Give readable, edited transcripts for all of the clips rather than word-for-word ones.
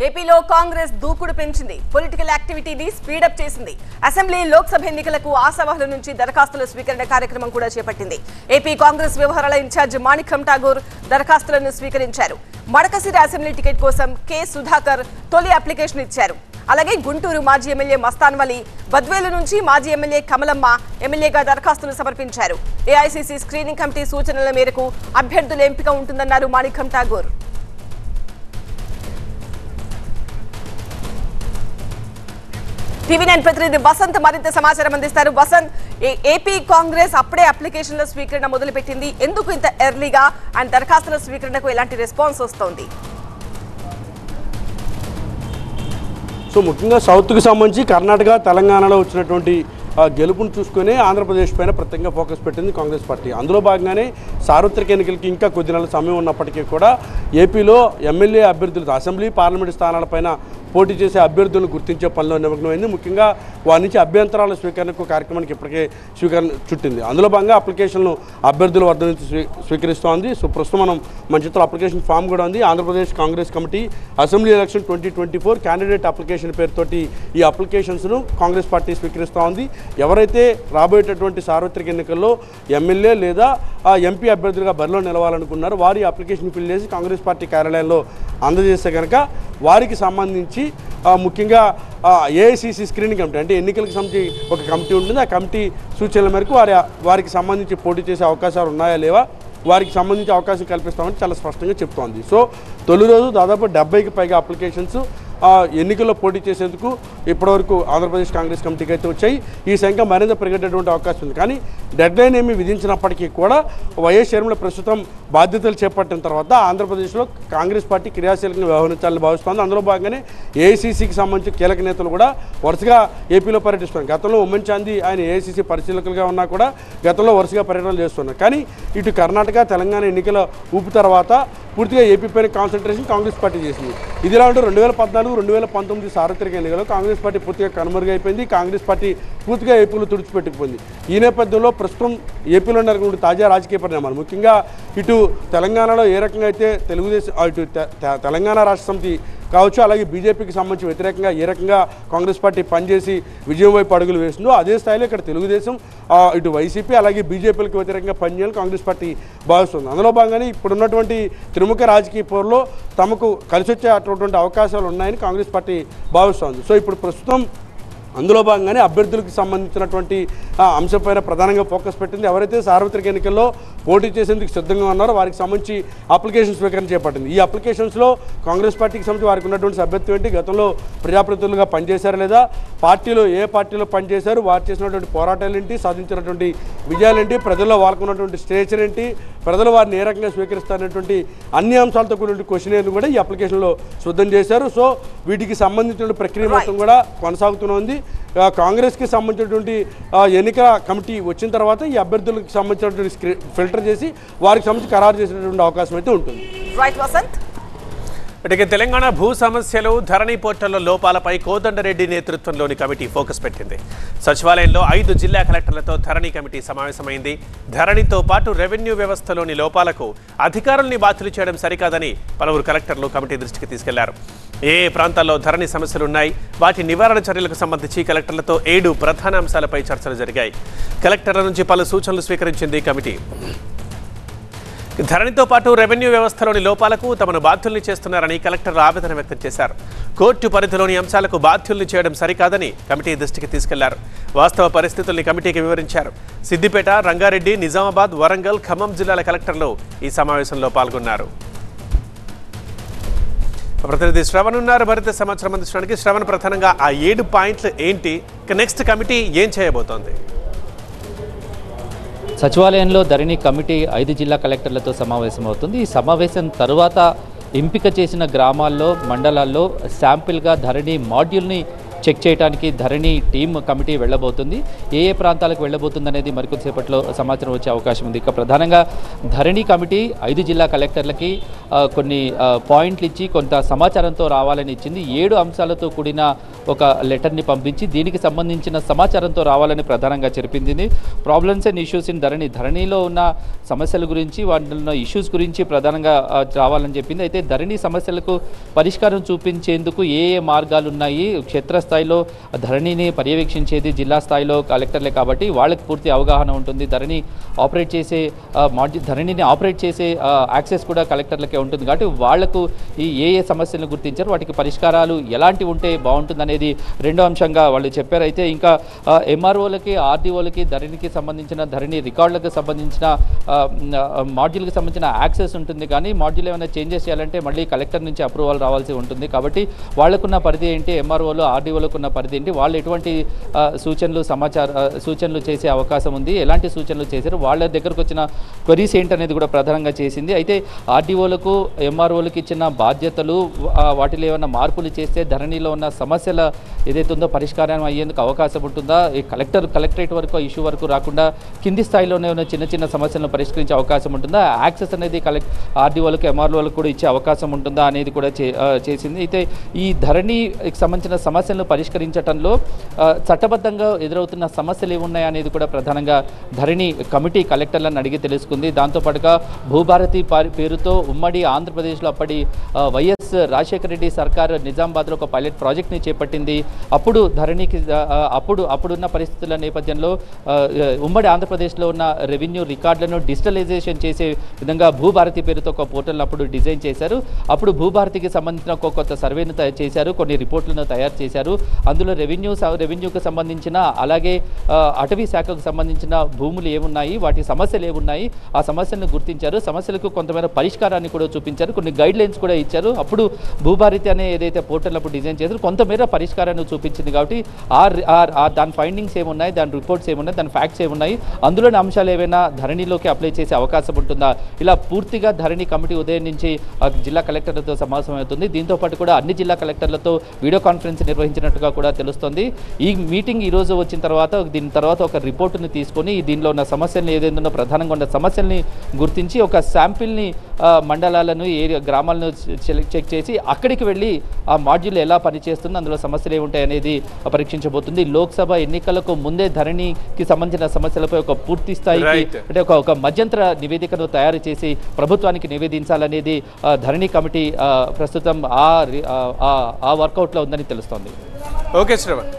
ఏపీలో కాంగ్రెస్ దూకుడు పెంచింది. పొలిటికల్ యాక్టివిటీని స్పీడప్ చేసింది. అసెంబ్లీ లోక్సభ ఎన్నికలకు ఆశావాహుల నుంచి దరఖాస్తుల స్వీకరణ కార్యక్రమం కూడా చేపట్టింది. ఏపీ కాంగ్రెస్ వ్యవహారాల ఇన్ఛార్జ్ మాణిక్యం ఠాగూర్ దరఖాస్తులను స్వీకరించారు. మడకసిర అసెంబ్లీ టికెట్ కోసం కె సుధాకర్ తొలి అప్లికేషన్ ఇచ్చారు. అలాగే గుంటూరు మాజీ ఎమ్మెల్యే మస్తాన్ వలి, బద్వేలు నుంచి మాజీ ఎమ్మెల్యే కమలమ్మ ఎమ్మెల్యేగా దరఖాస్తులు సమర్పించారు. ఏఐసీసీ స్క్రీనింగ్ కమిటీ సూచనల మేరకు అభ్యర్థుల ఎంపిక ఉంటుందన్నారు మాణిక్యం ఠాగూర్. టీవీ9 ప్రతినిధి వసంత్ మరింత సమాచారం అందిస్తారు. వసంత్, ఏపీ కాంగ్రెస్ అప్పుడే అప్లికేషన్ల స్వీకరణ మొదలుపెట్టింది. ఎందుకు ఇంత ఎర్లీగా అండ్ దరఖాస్తుల స్వీకరణకు ఎలాంటి రెస్పాన్స్ వస్తోంది? సో ముఖ్యంగా సౌత్కి సంబంధించి కర్ణాటక, తెలంగాణలో వచ్చినటువంటి గెలుపును చూసుకుని ఆంధ్రప్రదేశ్ పైన ప్రత్యేకంగా ఫోకస్ పెట్టింది కాంగ్రెస్ పార్టీ. అందులో భాగంగానే సార్వత్రిక ఎన్నికలకి ఇంకా కొద్ది నెలల సమయం ఉన్నప్పటికీ కూడా ఏపీలో ఎమ్మెల్యే అభ్యర్థులు, అసెంబ్లీ పార్లమెంటు స్థానాలపైన పోటీ చేసే అభ్యర్థులను గుర్తించే పనిలో నిమగ్నమైంది. ముఖ్యంగా వారి నుంచి అభ్యంతరాల స్వీకరణకు కార్యక్రమానికి ఇప్పటికే స్వీకరణ చుట్టింది. అందులో భాగంగా అప్లికేషన్లు అభ్యర్థుల వద్ద నుంచి స్వీకరిస్తోంది. సో ప్రస్తుతం మన చేతిలో అప్లికేషన్ ఫామ్ కూడా ఉంది. Andhra Pradesh Congress committee assembly election 2024 candidate application పేరుతోటి ఈ అప్లికేషన్స్ను కాంగ్రెస్ పార్టీ స్వీకరిస్తూ ఉంది. ఎవరైతే రాబోయేటటువంటి సార్వత్రిక ఎన్నికల్లో ఎమ్మెల్యే లేదా ఎంపీ అభ్యర్థులుగా బరిలో నిలవాలనుకున్నారో వారి అప్లికేషన్ ఫిల్ చేసి కాంగ్రెస్ పార్టీ కార్యాలయంలో అందజేస్తే కనుక వారికి సంబంధించి ముఖ్యంగా ఏఐసీసీ స్క్రీనింగ్ కమిటీ, అంటే ఎన్నికలకు సంబంధించి ఒక కమిటీ ఉంటుంది. ఆ కమిటీ సూచనల మేరకు వారికి సంబంధించి పోటీ చేసే అవకాశాలు ఉన్నాయా లేవా, వారికి సంబంధించి అవకాశం కల్పిస్తామని చాలా స్పష్టంగా చెప్తోంది. సో తొలి రోజు దాదాపు 70కి పైగా అప్లికేషన్స్ ఎన్నికల్లో పోటీ చేసేందుకు ఇప్పటివరకు ఆంధ్రప్రదేశ్ కాంగ్రెస్ కమిటీకి అయితే వచ్చాయి. ఈ సంఖ్య మరింత పెరిగేటటువంటి అవకాశం ఉంది. కానీ డెడ్లైన్ ఏమీ విధించినప్పటికీ కూడా వైఎస్ షర్మిల ప్రస్తుతం బాధ్యతలు చేపట్టిన తర్వాత ఆంధ్రప్రదేశ్లో కాంగ్రెస్ పార్టీ క్రియాశీలకంగా వ్యవహరించాలని భావిస్తోంది. అందులో భాగంగానే ఏఐసీసీకి సంబంధించిన కీలక నేతలు కూడా వరుసగా ఏపీలో పర్యటిస్తున్నారు. గతంలో ఉమెన్ చాందీ ఆయన ఏఐసీసీ పరిశీలకులుగా ఉన్నా కూడా గతంలో వరుసగా పర్యటనలు చేస్తున్నారు. కానీ ఇటు కర్ణాటక, తెలంగాణ ఎన్నికల ఊపు తర్వాత పూర్తిగా ఏపీ పైన కాన్సన్ట్రేషన్ కాంగ్రెస్ పార్టీ చేసింది. ఇదిలా ఉంటే 2014, 2019 సార్వత్రిక ఎన్నికల్లో కాంగ్రెస్ పార్టీ పూర్తిగా కనుమరుగైపోయింది. కాంగ్రెస్ పార్టీ పూర్తిగా ఏపీలో తుడిచిపెట్టుకుపోయింది. ఈ నేపథ్యంలో ప్రస్తుతం ఏపీలో జరిగిన తాజా రాజకీయ పరిణామాలు, ముఖ్యంగా ఇటు తెలంగాణలో ఏ రకంగా అయితే తెలుగుదేశం, ఇటు తెలంగాణ రాష్ట్ర సమితి కావచ్చు, అలాగే బీజేపీకి సంబంధించి వ్యతిరేకంగా ఏ రకంగా కాంగ్రెస్ పార్టీ పనిచేసి విజయం వైపు అడుగులు వేస్తుందో అదే స్థాయిలో ఇక్కడ తెలుగుదేశం, ఇటు వైసీపీ అలాగే బీజేపీలకు వ్యతిరేకంగా పనిచేయాలని కాంగ్రెస్ పార్టీ భావిస్తుంది. అందులో భాగంగానే ఇప్పుడున్నటువంటి త్రిముఖ రాజకీయ పోరులో తమకు కలిసి వచ్చే అటువంటి అవకాశాలు ఉన్నాయని కాంగ్రెస్ పార్టీ భావిస్తోంది. సో ఇప్పుడు ప్రస్తుతం అందులో భాగంగానే అభ్యర్థులకు సంబంధించినటువంటి అంశంపైన ప్రధానంగా ఫోకస్ పెట్టింది. ఎవరైతే సార్వత్రిక ఎన్నికల్లో పోటీ చేసేందుకు సిద్ధంగా ఉన్నారో వారికి సంబంధించి అప్లికేషన్ స్వీకరణ చేపట్టింది. ఈ అప్లికేషన్స్లో కాంగ్రెస్ పార్టీకి సంబంధించి వారికి ఉన్నటువంటి సభ్యత్వం ఏంటి, గతంలో ప్రజాప్రతినిధులుగా పనిచేశారు లేదా, పార్టీలో ఏ పార్టీలో పనిచేశారు, వారు చేసినటువంటి పోరాటాలు ఏంటి, సాధించినటువంటి విజయాలేంటి, ప్రజల్లో వాళ్ళకు ఉన్నటువంటి స్టేచర్ ఏంటి, ప్రజలు వారిని ఏ రకంగా స్వీకరిస్తారనేటువంటి అన్ని అంశాలతో కూడిన క్వశ్చన్ కూడా ఈ అప్లికేషన్లో సిద్ధం చేశారు. సో వీటికి సంబంధించిన ప్రక్రియ మొత్తం కూడా కొనసాగుతూనే. కాంగ్రెస్కి సంబంధించినటువంటి ఎన్నికల కమిటీ వచ్చిన తర్వాత ఈ అభ్యర్థులకు సంబంధించినటువంటి ఫిల్టర్ చేసి వారికి సంబంధించి ఖరారు చేసేటువంటి అవకాశం అయితే ఉంటుంది. ఇటుక తెలంగాణ భూ సమస్యలు, ధరణి పోర్టల్లో లోపాలపై కోదండరెడ్డి నేతృత్వంలోని కమిటీ ఫోకస్ పెట్టింది. సచివాలయంలో 5 జిల్లా కలెక్టర్లతో ధరణి కమిటీ సమావేశమైంది. ధరణితో పాటు రెవెన్యూ వ్యవస్థలోని లోపాలకు అధికారుల్ని బాధ్యులు చేయడం సరికాదని పలువురు కలెక్టర్లు కమిటీ దృష్టికి తీసుకెళ్లారు. ఏ ప్రాంతాల్లో ధరణి సమస్యలున్నాయి, వాటి నివారణ చర్యలకు సంబంధించి కలెక్టర్లతో 7 ప్రధాన అంశాలపై చర్చలు జరిగాయి. కలెక్టర్ల నుంచి పలు సూచనలు స్వీకరించింది కమిటీ. ధరణితో పాటు రెవెన్యూ వ్యవస్థలోని లోపాలకు తమను బాధ్యుల్ని చేస్తున్నారని కలెక్టర్లు ఆవేదన వ్యక్తం చేశారు. కోర్టు పరిధిలోని అంశాలకు బాధ్యుల్ని చేయడం సరికాదని కమిటీ దృష్టికి తీసుకెళ్లారు. వాస్తవ పరిస్థితుల్ని కమిటీకి వివరించారు. సిద్దిపేట, రంగారెడ్డి, నిజామాబాద్, వరంగల్, ఖమ్మం జిల్లాల కలెక్టర్లు ఈ సమావేశంలో పాల్గొన్నారు. ప్రతినిధి శ్రవణ్ ఉన్నారు మరింత సమాచారం అందించడానికి. శ్రవణ్, ప్రధానంగా ఆ 7 పాయింట్లు ఏంటి, నెక్స్ట్ కమిటీ ఏం చేయబోతోంది? సచివాలయంలో ధరణి కమిటీ 5 జిల్లా కలెక్టర్లతో సమావేశమవుతుంది. ఈ సమావేశం తరువాత ఎంపిక చేసిన గ్రామాల్లో, మండలాల్లో శాంపిల్గా ధరణి మాడ్యూల్ని చెక్ చేయడానికి ధరణి టీమ్ కమిటీ వెళ్ళబోతుంది. ఏ ప్రాంతాలకు వెళ్ళబోతుంది అనేది మరికొద్దిసేపట్లో సమాచారం వచ్చే అవకాశం ఉంది. ఇక ప్రధానంగా ధరణి కమిటీ 5 జిల్లా కలెక్టర్లకి కొన్ని పాయింట్లు ఇచ్చి కొంత సమాచారంతో రావాలని ఇచ్చింది. 7 అంశాలతో కూడిన ఒక లెటర్ని పంపించి దీనికి సంబంధించిన సమాచారంతో రావాలని ప్రధానంగా చెప్పింది. ప్రాబ్లమ్స్ అండ్ ఇష్యూస్ ఇన్ ధరణిలో ఉన్న సమస్యల గురించి వాటిలో ఉన్న ఇష్యూస్ గురించి ప్రధానంగా రావాలని చెప్పింది. అయితే ధరణి సమస్యలకు పరిష్కారం చూపించేందుకు ఏ మార్గాలు ఉన్నాయి, క్షేత్రస్థాయిలో ధరణిని పర్యవేక్షించేది జిల్లా స్థాయిలో కలెక్టర్లే కాబట్టి వాళ్ళకి పూర్తి అవగాహన ఉంటుంది. ధరణిని ఆపరేట్ చేసే యాక్సెస్ కూడా కలెక్టర్లకే ఉంటుంది కాబట్టి వాళ్లకు ఈ ఏ సమస్యలను గుర్తించారు, వాటికి పరిష్కారాలు ఎలాంటి ఉంటే బాగుంటుంది అనేది రెండో అంశంగా వాళ్ళు చెప్పారు. అయితే ఇంకా ఎంఆర్ఓలకి ఆర్డీఓలకి ధరణికి సంబంధించిన ధరణి రికార్డులకు సంబంధించిన మాడ్యూల్కి సంబంధించిన యాక్సెస్ ఉంటుంది. కానీ మాడ్యూల్ ఏమైనా చేంజెస్ చేయాలంటే మళ్ళీ కలెక్టర్ నుంచి అప్రూవల్ రావాల్సి ఉంటుంది. కాబట్టి వాళ్ళకున్న పరిధి ఏంటి, ఎంఆర్ఓలు ఆర్డీఓలకు ఉన్న పరిధి ఏంటి, వాళ్ళు ఎటువంటి సూచనలు చేసే అవకాశం ఉంది, ఎలాంటి సూచనలు చేశారు, వాళ్ళ దగ్గరకు వచ్చిన క్వరీస్ ఏంటనేది కూడా ప్రధానంగా చేసింది. అయితే ఆర్డీఓలకు ఎంఆర్ఓలకు ఇచ్చిన బాధ్యతలు వాటిలో ఏమైనా మార్పులు చేస్తే ధరణిలో ఉన్న సమస్యల ఏదైతే ఉందో పరిష్కారం అయ్యేందుకు అవకాశం ఉంటుందా, ఈ కలెక్టరేట్ వరకు ఇష్యూ వరకు రాకుండా కింది స్థాయిలోనే ఉన్న చిన్న సమస్యలను పరిష్కరించే అవకాశం ఉంటుందా, యాక్సెస్ అనేది ఆర్డీఓలకు ఎంఆర్ఓలకు కూడా ఇచ్చే అవకాశం ఉంటుందా అనేది కూడా చేసింది. అయితే ఈ ధరణికి సంబంధించిన సమస్యలను పరిష్కరించడంలో చట్టబద్ధంగా ఎదురవుతున్న సమస్యలు ఏమున్నాయి అనేది కూడా ప్రధానంగా ధరణి కమిటీ కలెక్టర్లను అడిగి తెలుసుకుంది. దాంతోపాటుగా భూభారతి పేరుతో ఉమ్మడి ఆంధ్రప్రదేశ్లో అప్పటి వైఎస్ రాజశేఖర రెడ్డి సర్కారు నిజామాబాద్లో ఒక పైలట్ ప్రాజెక్ట్ని చేపట్టింది. అప్పుడు ధరణికి అప్పుడున్న పరిస్థితుల నేపథ్యంలో ఉమ్మడి ఆంధ్రప్రదేశ్లో ఉన్న రెవెన్యూ రికార్డులను డిజిటలైజేషన్ చేసే విధంగా భూభారతి పేరుతో ఒక పోర్టల్ని అప్పుడు డిజైన్ చేశారు. అప్పుడు భూభారతికి సంబంధించిన ఒక కొత్త సర్వేను తయారు చేశారు, కొన్ని రిపోర్ట్లను తయారు చేశారు. అందులో రెవెన్యూకి సంబంధించిన అలాగే అటవీ శాఖకు సంబంధించిన భూములు ఏమున్నాయి, వాటి సమస్యలు ఏమున్నాయి, ఆ సమస్యలను గుర్తించారు. సమస్యలకు కొంతమేర పరిష్కారాన్ని కూడా చూపించారు, కొన్ని గైడ్ లైన్స్ కూడా ఇచ్చారు. అప్పుడు భూభారతి అనే ఏదైతే పోర్టల్ అప్పుడు డిజైన్ చేశారు కొంతమేర పరిష్కారాన్ని చూపించింది. కాబట్టి దాని ఫైండింగ్స్ ఏమున్నాయి, దాని రిపోర్ట్స్ ఏమున్నాయి, దాని ఫ్యాక్ట్స్ ఏమున్నాయి, అందులోని అంశాలు ఏవైనా ధరణిలోకి అప్లై చేసే అవకాశం ఉంటుందా, ఇలా పూర్తిగా ధరణి కమిటీ ఉదయం నుంచి జిల్లా కలెక్టర్లతో సమావేశమవుతుంది. దీంతో పాటు కూడా అన్ని జిల్లా కలెక్టర్లతో వీడియో కాన్ఫరెన్స్ నిర్వహించినట్టుగా కూడా తెలుస్తోంది. ఈ మీటింగ్ ఈ రోజు వచ్చిన తర్వాత దీని తర్వాత ఒక రిపోర్టును తీసుకొని దీనిలో ఉన్న సమస్యలను ఏదైనా ప్రధానంగా ఉన్న సమస్యల్ని గుర్తించి ఒక శాంపిల్ని మండలాలను గ్రామాలను చెక్ చేసి అక్కడికి వెళ్ళి ఆ మాడ్యూల్ ఎలా పనిచేస్తుంది, అందులో సమస్యలు ఏముంటాయి అనేది పరీక్షించబోతుంది. లోక్సభ ఎన్నికలకు ముందే ధరణికి సంబంధించిన సమస్యలపై ఒక పూర్తి స్థాయికి అంటే ఒక మధ్యంతర నివేదికను తయారు చేసి ప్రభుత్వానికి నివేదించాలనేది ధరణి కమిటీ ప్రస్తుతం ఆ వర్కౌట్లో ఉందని తెలుస్తోంది. Okay Shravan.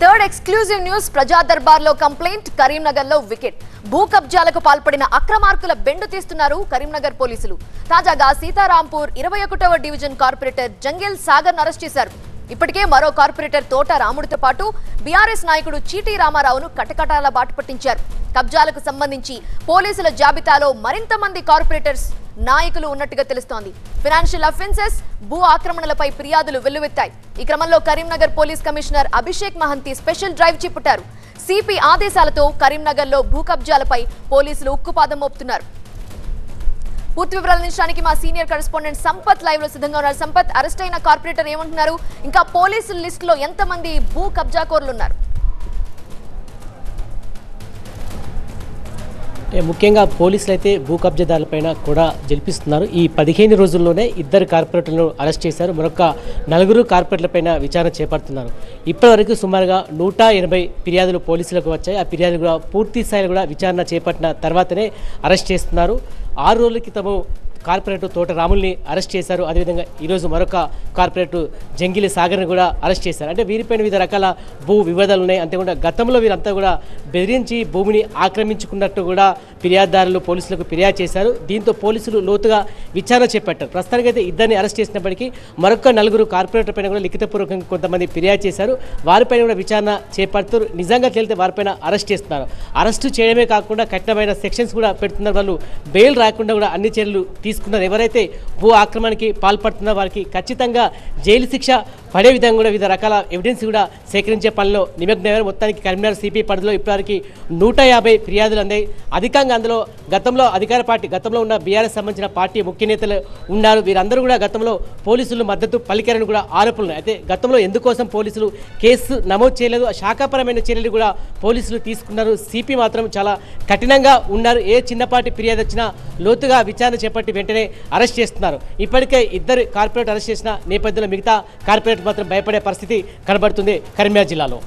Third exclusive news, ప్రజా దర్బార్లో కంప్లైంట్, కరీంనగర్లో వికెట్. భూ కబ్జాలకు పాల్పడిన అక్రమార్కుల బెండు తీస్తున్నారు కరీంనగర్ పోలీసులు. తాజాగా సీతారాంపూర్ 21వ division corporator jungle Sagar arrest చేశారు. ఇప్పటికే మరో కార్పొరేటర్ తోట రాముడితో పాటు బీఆర్ఎస్ నాయకుడు చీటీ రామారావును కటకటాల బాట పట్టించారు. కబ్జాలకు సంబంధించి పోలీసుల జాబితాలో మరింత మంది కార్పొరేటర్స్ నాయకులు ఉన్నట్టుగా తెలుస్తోంది. ఫైనాన్షియల్ అఫెన్సెస్, భూ ఆక్రమణలపై ఫిర్యాదులు వెల్లువెత్తాయి. ఈ క్రమంలో Karimnagar police commissioner Abhishek Mohanty special drive చేపట్టారు. సిపి ఆదేశాలతో కరీంనగర్లో భూ కబ్జాలపై పోలీసులు ఉక్కుపాదం మోపుతున్నారు. పూర్తి వివరాలు అందించడానికి మా సీనియర్ కరెస్పాండెంట్ సంపత్ లైవ్ లో సిద్ధంగా ఉన్నారు. సంపత్, అరెస్ట్ అయిన కార్పొరేటర్ ఏమంటున్నారు, ఇంకా పోలీసుల లిస్ట్ లో ఎంతమంది భూ కబ్జాకోరులు ఉన్నారు? ముఖ్యంగా పోలీసులు అయితే భూ కబ్జాదారులపైన కూడా జల్పిస్తున్నారు. ఈ 15 రోజుల్లోనే 2 కార్పొరేటర్లను అరెస్ట్ చేశారు. మరొక 4 కార్పొరేటర్లపైన విచారణ చేపడుతున్నారు. ఇప్పటివరకు సుమారుగా 180 ఫిర్యాదులు పోలీసులకు వచ్చాయి. ఆ ఫిర్యాదులు కూడా పూర్తి స్థాయిలో కూడా విచారణ చేపట్టిన తర్వాతనే అరెస్ట్ చేస్తున్నారు. 6 రోజుల క్రితము కార్పొరేటర్ తోట రాముల్ని అరెస్ట్ చేశారు. అదేవిధంగా ఈరోజు మరొక కార్పొరేటర్ జంగిలి సాగర్ని కూడా అరెస్ట్ చేశారు. అంటే వీరిపైన వివిధ రకాల భూ వివాదాలు ఉన్నాయి. అంతేకాకుండా గతంలో వీరంతా కూడా బెదిరించి భూమిని ఆక్రమించుకున్నట్టు కూడా ఫిర్యాదుదారులు పోలీసులకు ఫిర్యాదు చేశారు. దీంతో పోలీసులు లోతుగా విచారణ చేపట్టారు. ప్రస్తుతానికైతే 2 అరెస్ట్ చేసినప్పటికీ మరొక 4 కార్పొరేటర్ పైన కూడా లిఖితపూర్వకంగా కొంతమంది ఫిర్యాదు చేశారు. వారిపైన కూడా విచారణ చేపడుతూ నిజంగా తేలితే వారిపైన అరెస్ట్ చేస్తున్నారు. అరెస్టు చేయడమే కాకుండా కఠినమైన సెక్షన్స్ కూడా పెడుతున్నారు. వాళ్ళు బెయిల్ రాకుండా కూడా అన్ని చర్యలు తీసుకున్నారు. ఎవరైతే భూ ఆక్రమణకి పాల్పడుతున్నారో వారికి ఖచ్చితంగా జైలు శిక్ష పడే విధంగా కూడా వివిధ రకాల ఎవిడెన్స్ కూడా సేకరించే పనిలో నిమగ్నమయ్యారు. మొత్తానికి కరీంనగర్ సిపి పరిధిలో ఇప్పటివరకు 150 ఫిర్యాదులు అందాయి. అధికంగా అందులో గతంలో అధికార పార్టీ గతంలో ఉన్న బీఆర్ఎస్ సంబంధించిన పార్టీ ముఖ్య నేతలు ఉన్నారు. వీరందరూ కూడా గతంలో పోలీసులు మద్దతు పలికారని కూడా ఆరోపణలు. అయితే గతంలో ఎందుకోసం పోలీసులు కేసు నమోదు చేయలేదు, శాఖాపరమైన చర్యలు కూడా పోలీసులు తీసుకున్నారు. సిపి మాత్రం చాలా కఠినంగా ఉన్నారు. ఏ చిన్నపాటి ఫిర్యాదు వచ్చినా లోతుగా విచారణ చేపట్టి వెంటనే అరెస్ట్ చేస్తున్నారు. ఇప్పటికే 2 కార్పొరేట్ అరెస్ట్ చేసిన నేపథ్యంలో మిగతా కార్పొరేట్ మాత్రం భయపడే పరిస్థితి కనబడుతుంది కరీంనగర్ జిల్లాలో.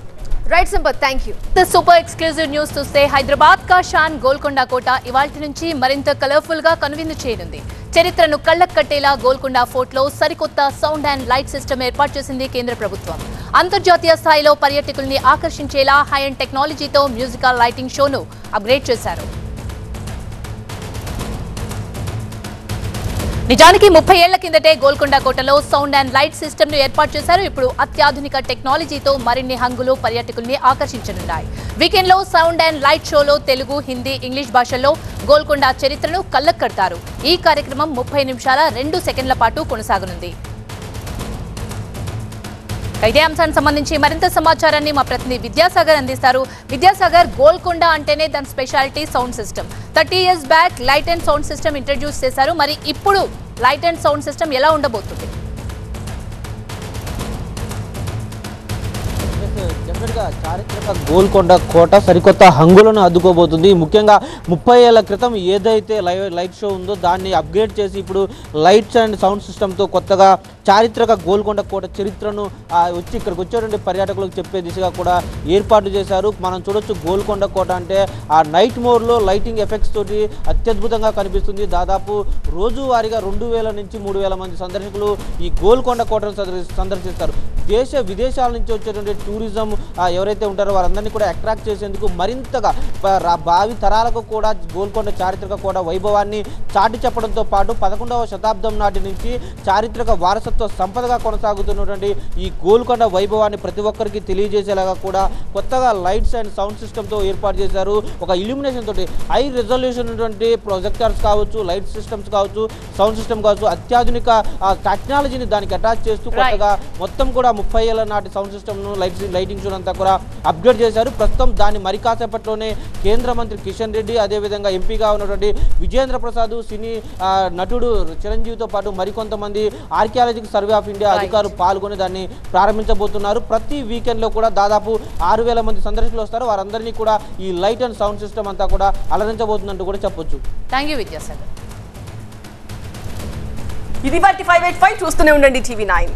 Right Sampath, thank you. The super exclusive news చూస్తే హైదరాబాద్ కా షాన్ గోల్కొండ కోట ఇవాల్టి నుంచి మరింత కలర్ఫుల్ గా కనువిందు చేయనుంది. చరిత్రను కళ్ళకు కట్టేలా గోల్కొండ ఫోర్ట్లో సరికొత్త సౌండ్ అండ్ లైట్ సిస్టమ్ ఏర్పాటు చేసింది కేంద్ర ప్రభుత్వం. అంతర్జాతీయ స్థాయిలో పర్యాటకుల్ని ఆకర్షించేలా హై అండ్ టెక్నాలజీతో మ్యూజికల్ లైటింగ్ షోను అప్గ్రేడ్ చేశారు. నిజానికి 30 ఏళ్ల కిందటే గోల్కొండ కోటలో సౌండ్ అండ్ లైట్ సిస్టమ్ ను ఏర్పాటు చేశారు. ఇప్పుడు అత్యాధునిక టెక్నాలజీతో మరిన్ని హంగులు పర్యాటకుల్ని ఆకర్షించనున్నాయి. వీకెండ్ లో సౌండ్ అండ్ లైట్ షోలో తెలుగు, హిందీ, ఇంగ్లీష్ భాషల్లో గోల్కొండ చరిత్రను కళ్ళకు కడతారు. ఈ కార్యక్రమం 30 నిమిషాల 2 సెకండ్ల పాటు కొనసాగనుంది. ఇదే అంశానికి సంబంధించి మరింత సమాచారాన్ని మా ప్రతినిధి విద్యాసాగర్ అందిస్తారు. విద్యాసాగర్, గోల్కొండ అంటేనే దాని speciality sound system. 30 years back light and sound system introduce చేశారు. మరి ఇప్పుడు లైట్ అండ్ సౌండ్ సిస్టమ్ ఎలా ఉండబోతుంది? డెఫినెట్గా చారిత్రక గోల్కొండ కోట సరికొత్త హంగులను అద్దుకోబోతుంది. ముఖ్యంగా 30 ఏళ్ల క్రితం ఏదైతే లైట్ షో ఉందో దాన్ని అప్గ్రేడ్ చేసి ఇప్పుడు లైట్స్ అండ్ సౌండ్ సిస్టమ్తో కొత్తగా చారిత్రక గోల్కొండ కోట చరిత్రను ఇక్కడికి వచ్చేటువంటి పర్యాటకులకు చెప్పే దిశగా కూడా ఏర్పాట్లు చేశారు. మనం చూడొచ్చు గోల్కొండ కోట అంటే ఆ నైట్ మోర్లో లైటింగ్ ఎఫెక్ట్స్ తోటి అత్యద్భుతంగా కనిపిస్తుంది. దాదాపు రోజువారీగా 2000 నుంచి 3000 మంది సందర్శకులు ఈ గోల్కొండ కోటను సందర్శిస్తారు. దేశ విదేశాల నుంచి వచ్చేటువంటి టూరిజం ఎవరైతే ఉంటారో వారందరినీ కూడా అట్రాక్ట్ చేసేందుకు మరింతగా భావి తరాలకు కూడా గోల్కొండ చారిత్రక కోట వైభవాన్ని చాటి చెప్పడంతో పాటు 11వ శతాబ్దం నాటి నుంచి చారిత్రక వారసత్వ సంపదగా కొనసాగుతున్నటువంటి ఈ గోల్కొండ వైభవాన్ని ప్రతి ఒక్కరికి తెలియజేసేలాగా కూడా కొత్తగా లైట్స్ అండ్ సౌండ్ సిస్టమ్తో ఏర్పాటు చేశారు. ఒక ఇల్యూమినేషన్ తోటి హై రెజల్యూషన్ ఉన్నటువంటి ప్రొజెక్టర్స్ కావచ్చు, లైట్ సిస్టమ్స్ కావచ్చు, సౌండ్ సిస్టమ్ కావచ్చు, అత్యాధునిక టెక్నాలజీని దానికి అటాచ్ చేస్తూ కొత్తగా మొత్తం కూడా 30 ఏళ్ల నాటి సౌండ్ సిస్టమ్ను లైటింగ్ షో అంతా కూడా అప్గ్రేడ్ చేశారు. ప్రస్తుతం దాన్ని మరి కాసేపట్లోనే కేంద్ర మంత్రి కిషన్ రెడ్డి, అదేవిధంగా ఎంపీగా ఉన్నటువంటి విజేంద్ర ప్రసాద్, సినీ నటుడు చిరంజీవితో పాటు మరికొంతమంది ఆర్కియాలజికల్ సర్వే ఆఫ్ ఇండియా అధికారులు పాల్గొని దాన్ని ప్రారంభించబోతున్నారు. ప్రతి వీకెండ్లో కూడా దాదాపు 6000 మంది సందర్శకులు వస్తారు. వారందరినీ కూడా ఈ లైట్ అండ్ సౌండ్ సిస్టమ్ అంతా కూడా అలరించబోతుందంటూ కూడా చెప్పొచ్చు. Thank you Vidyasagar. ఇది 585 చూస్తూనే ఉండండి టీవీ 9.